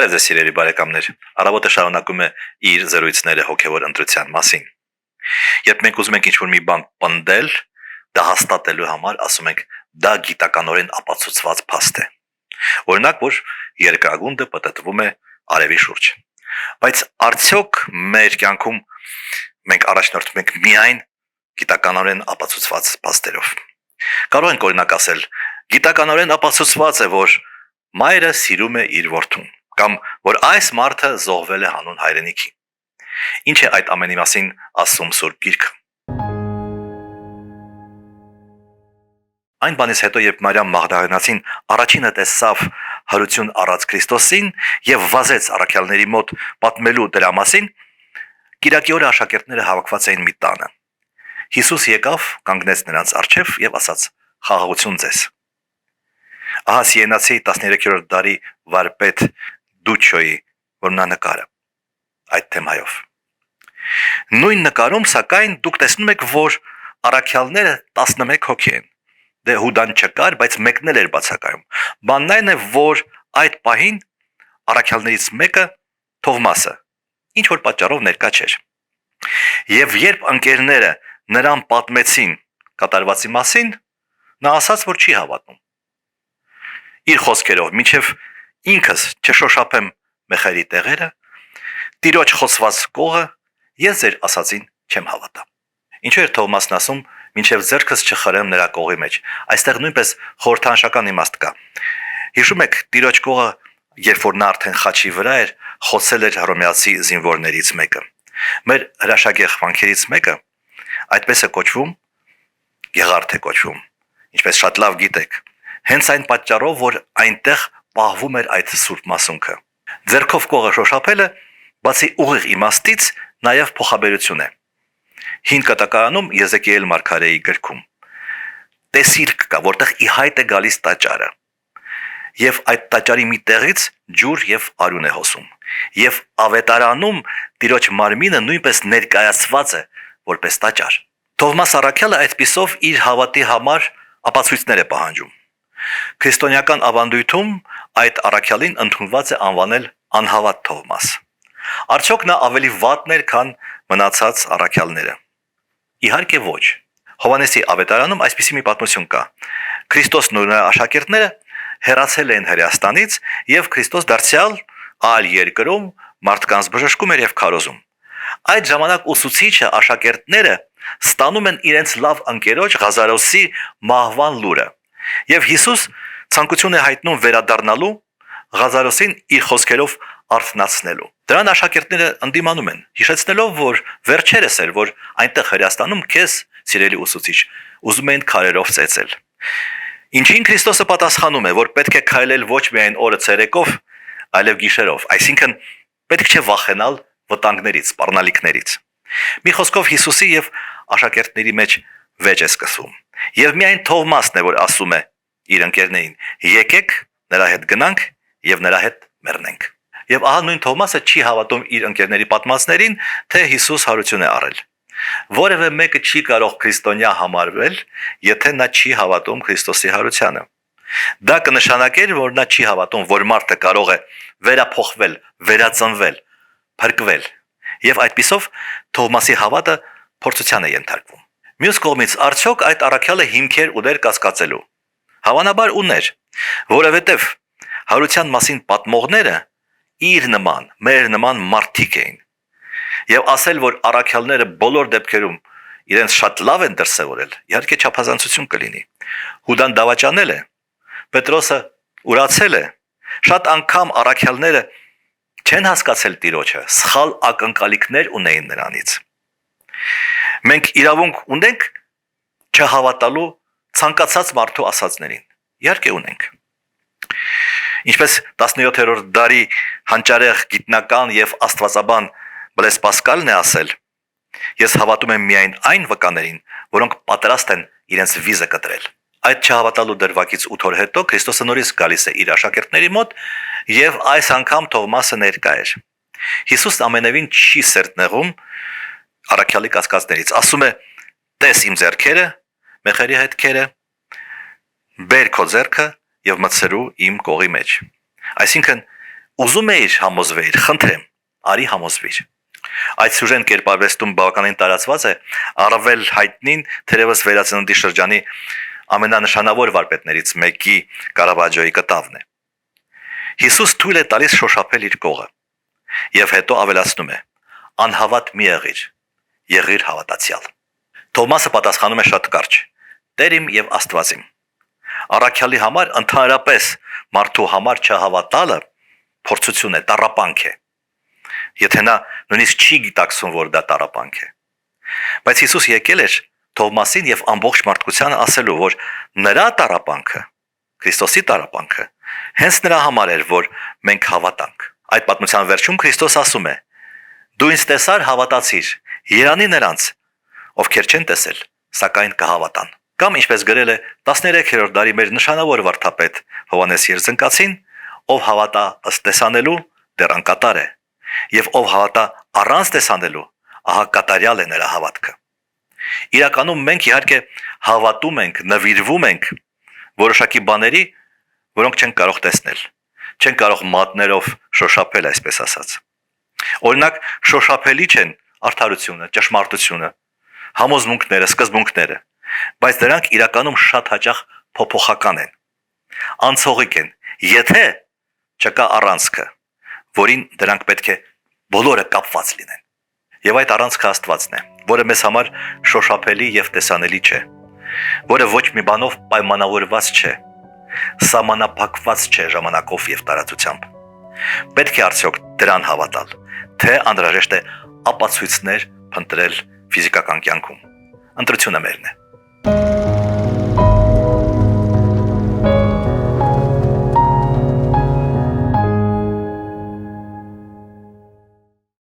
Բարև ձեզ սիրելի բարեկամներ, առավոտը շարունակում է իր զրույցները հոգևոր ընտրության մասին։ Երբ մենք ուզում ենք ինչ-որ մի բան պնդել, դա հաստատելու համար ասում ենք դա գիտականորեն ապացուցված փաստ է։ Օրինակ, որ երկրագունդը պտտվում է արևի շուրջ։ Բայց արդյոք մեր կյանքում մենք առաջնորդվում ենք միայն գիտականորեն ապացուցված փաստերով։ Կարող ենք օրինակ ասել, գիտականորեն ապացուցված է, որ մայրը սիրում է իր որդուն, կամ որ այս մարդը զոհվել է հանուն հայրենիքի։ Ինչ է այդ ամենի մասին ասում Սուրբ Գիրքը։ Այն բանից հետո, երբ Մարիամ Մաղդալենացին առաջինը տեսավ հարություն առած Քրիստոսին եւ վազեց առաքյալների մոտ պատմելու դրա մասին, կիրակի օրը աշակերտները հավաքված էին մի տանը։ Հիսուս եկավ, կանգնեց նրանց առջև եւ ասաց. «Խաղաղություն ձեզ»։ Ահա Սիենացի 13-րդ դարի վարպետ Դուչոյի, որ նա նկարը այդ թեմայով։ Նույն նկարում, սակայն, դուք տեսնում եք, որ առաքյալները 11 հոգի են։ Դե Հուդան չկար, բայց մեկն էլ էր բացակայում։ Բանն այն է, որ այդ պահին առաքյալներից մեկը Թովմասը ինչ որ պատճառով ներկա չէր։ Եվ երբ ընկերները նրան պատմեցին կատարվածի մասին, նա ասաց, որ չի հավատում։ Իր խոսքերով, մինչև ինքս չշոշափեմ մեխերի տեղերը, Տիրոջ խոսված կողը ես ձեր ասածին չեմ հավատա։ Ինչու էր Թովմասն ասում, մինչև ձեռքս չխրեմ նրա կողի մեջ։ Այստեղ նույնպես խորհրդանշական իմաստ կա։ Հիշում եք, Տիրոջ կողը, երբ որ նա արդեն խաչի վրա էր, խոցել էր հռոմեացի զինվորներից մեկը։ Մեր հրաշագեղ վանքերից մեկը այդպես է կոչվում, Գեղարդ է կոչվում, ինչպես շատ լավ գիտեք, հենց այն պատճառով, որ այնտեղ պահվում էր այդ սուրբ մասունքը։ Ձեռքով կողը շոշափելը, բացի ուղիղ իմաստից, նաև փոխաբերություն է։ Հին կտակարանում Եզեկիել մարգարեի գրքում տեսիրք կա, որտեղ ի հայտ է գալիս տաճարը, եւ այդ տաճարի մի տեղից ջուր եւ արյուն է հոսում, եւ ավետարանում Տիրոջ մարմինը նույնպես ներկայացված է որպես տաճար։ Թովմաս առաքյալը այդպիսով իր հավատի համար ապացույցներ է պահանջում։ Քրիստոնեական ավանդույթում այդ առաքյալին ընդունված է անվանել անհավատ Թովմաս։ Արդյոք նա ավելի վատն էր, քան մնացած առաքյալները։ Իհարկե ոչ։ Հովհաննեսի ավետարանում այսպիսի մի պատմություն կա։ Քրիստոսն ու նրա աշակերտները հեռացել են Հրեաստանից եւ Քրիստոս դարձյալ այլ երկրում մարդկանց բժշկում էր եւ քարոզում։ Այդ ժամանակ ուսուցիչը աշակերտները ստանում են իրենց լավ ընկերոջ Ղազարոսի մահվան լուրը։ Եվ Հիսուս ցանկություն է հայտնում վերադառնալու Ղազարոսին իր խոսքերով արթնացնելու։ Դրան աշակերտները ընդդիմանում են, հիշեցնելով, որ վերջերս էր, որ այնտեղ Հրեաստանում քեզ, սիրելի ուսուցիչ, ուզում են քարերով ծեծել։ Ինչին Քրիստոսը պատասխանում է, որ պետք է քայլել ոչ միայն օրը ցերեկով, այլև գիշերով, այսինքն պետք չէ վախենալ վտանգներից, սպառնալիքներից։ Մի խոսքով Հիսուսի եւ աշակերտների մեջ վեճ է սկսվում։ Եվ միայն Թովմասն է, որ ասում է իր ընկերներին. եկեք նրա հետ գնանք եւ նրա հետ մեռնենք։ Եվ ահա նույն Թովմասը չի հավատում իր ընկերների պատմածներին, թե Հիսուս հարություն է առել։ Որևէ մեկը չի կարող քրիստոնյա համարվել, եթե նա չի հավատում Քրիստոսի հարությանը։ Դա կնշանակեր, որ նա չի հավատում, որ մարդը կարող է վերափոխվել, վերածնվել, փրկվել։ Եվ այդպիսով Թովմասի հավատը փորձության է ենթարկվում։ Մյուս կողմից, արդյոք այդ առաքյալը հիմքեր ուներ կասկածելու։ Հավանաբար ուներ, որովհետև հարության մասին պատմողները իր նման, մեր նման մարդիկ էին։ Եվ ասել, որ առաքյալները բոլոր դեպքերում իրենց շատ լավ են դրսևորել, իհարկե չափազանցություն կլինի։ Հուդան դավաճանել է, Պետրոսը ուրացել է, շատ անգամ առաքյալները չեն հասկացել Տիրոջը, սխալ ակնկալիքներ ունեին նրանից։ Մենք իրավունք ունենք չհավատալու ցանկացած մարդու ասածներին։ Իհարկե ունենք։ Ինչպես 17-րդ դարի հանճարեղ գիտնական եւ աստվածաբան Բլես Պասկալն է ասել. ես հավատում եմ միայն այն վկաներին, որոնք պատրաստ են իրենց վիզը կտրել։ Այդ չհավատալու դրվագից 8 օր հետո Քրիստոսը նորից գալիս է իր աշակերտների մոտ եւ այս անգամ Թովմասը ներկա էր։ Հիսուսն ամենևին չի սերտնեղում առաքյալի կասկածներից, ասում է. տես իմ ձեռքերը, մեխերի հետքերը, բեր քո ձեռքը եւ մտցրու իմ կողի մեջ։ Այսինքն Ուզում էիր համոզվեիր, խնդրեմ, արի համոզվիր։ Այդ սյուժեն կերպարվեստում բավականին տարածված է, առավել հայտնին թերևս վերածննդի շրջանի ամենանշանավոր վարպետներից մեկի Կարավաջոյի կտավն է։ Հիսուս թույլ է տալիս շոշափել իր կողը եւ հետո ավելացնում է. անհավատ մի եղիր, եղիր հավատացյալ։ Թոմասը պատասխանում է շատ կարճ. Տեր իմ եւ Աստված իմ։ Առաքյալի համար ընդհանրապես մարդու համար չհավատալը փորձություն է, տառապանք է։ Եթե նա նույնիսկ չի գիտակցում, որ դա տառապանք է։ Բայց Հիսուս եկել էր Թովմասին եւ ամբողջ մարդկությանը ասելու, որ նրա տառապանքը, Քրիստոսի տառապանքը, հենց նրա համար էր, որ մենք հավատանք։ Այդ պատմության վերջում Քրիստոս ասում է. դու ինձ տեսար, հավատացիր, երանի նրանց, ովքեր չեն տեսել, սակայն կհավատան։ Կամ ինչպես գրել է 13-րդ դարի մեր նշանավոր վարդապետ Հովհաննես Երզնկացին, ով հավատա ըստ տեսանելու, դեռ անկատար է, եւ ով հավատա առանց տեսանելու, ահա կատարյալ է նրա հավատքը։ Իրականում մենք իհարկե հավատում ենք, նվիրվում ենք որոշակի բաների, որոնք չենք կարող տեսնել, չենք կարող մատներով շոշափել, այսպես ասած։ Օրինակ, շոշափելի չեն արդարությունը, ճշմարտությունը, համոզմունքները, սկզբունքները, բայց դրանք իրականում շատ հաճախ փոփոխական են, անցողիկ են, եթե չկա առանցքը, որին դրանք պետք է բոլորը կապված լինեն։ Եվ այդ առանցքը Աստվածն է, որը մեզ համար շոշափելի եւ տեսանելի չէ, որը ոչ մի բանով պայմանավորված չէ, սահմանափակված չէ ժամանակով եւ տարածությամբ։ Պետք է արդյոք դրան հավատալ, թե անհրաժեշտ է ապացույցներ փնտրել ֆիզիկական կյանքում։ Ընտրությունը մերն է։